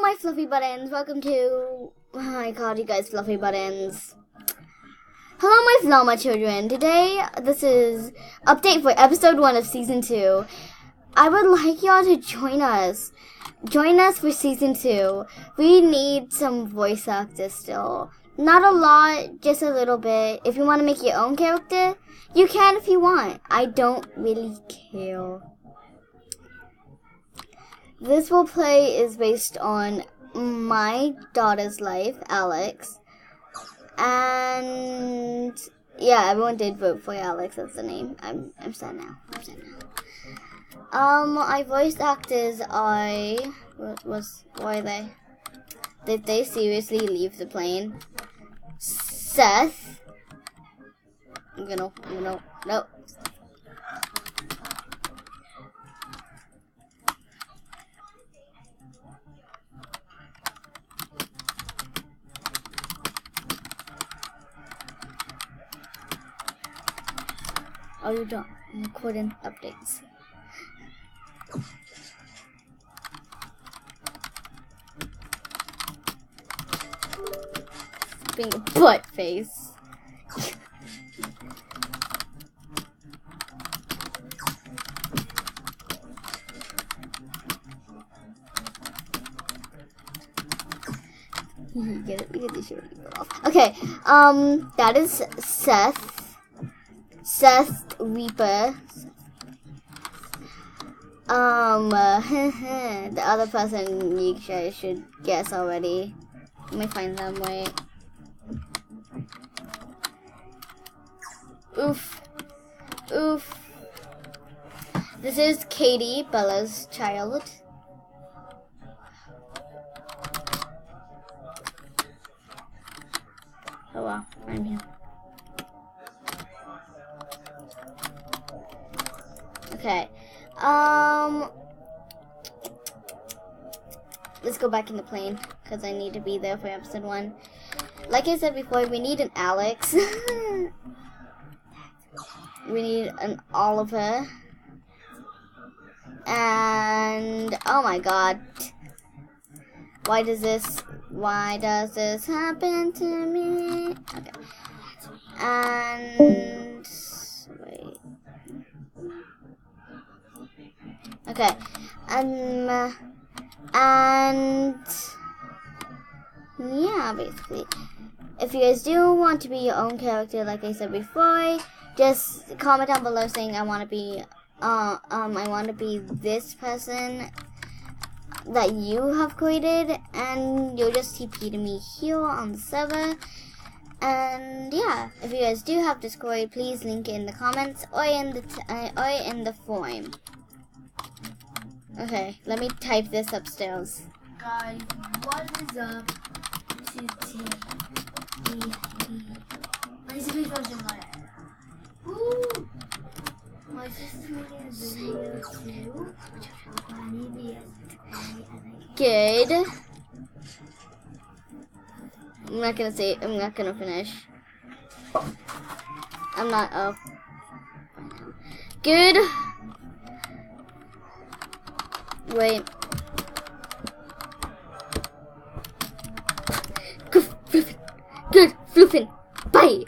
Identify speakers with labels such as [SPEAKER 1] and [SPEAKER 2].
[SPEAKER 1] my fluffy buttons. Welcome to... Oh, I called you guys fluffy buttons. Hello, my Flama children. Today, this is update for episode 1 of season 2. I would like y'all to join us. Join us for season 2. We need some voice actors still. Not a lot, just a little bit. If you want to make your own character, you can if you want. I don't really care. This roleplay is based on my daughter's life, Alex. And yeah, everyone did vote for Alex. That's the name. I'm sad now. My voice actors are why are they? Did they seriously leave the plane? Seth. No. Oh, you're done. I'm recording updates. Being a butt face. Get it? We get the shirt off. Okay. That is Seth. Seth Reaper. The other person you guys should guess already. Let me find them. Wait. Oof. This is Katie, Bella's child. Oh wow, I'm here. Okay. Let's go back in the plane because I need to be there for episode 1. Like I said before, we need an Alex. We need an Oliver. And oh my god. Why does this happen to me? Okay. And wait. Okay. And yeah, basically. If you guys do want to be your own character, like I said before, just comment down below saying I want to be this person that you have created, and you'll just TP to me here on the server. And yeah, if you guys do have Discord, please link it in the comments or in the form. Okay, let me type this upstairs.
[SPEAKER 2] Guys, what is up today? My sister's watching my Ooh! My sister's making a video too.
[SPEAKER 1] Good. I'm not gonna finish. Good. Wait. Good fluffing. Bye.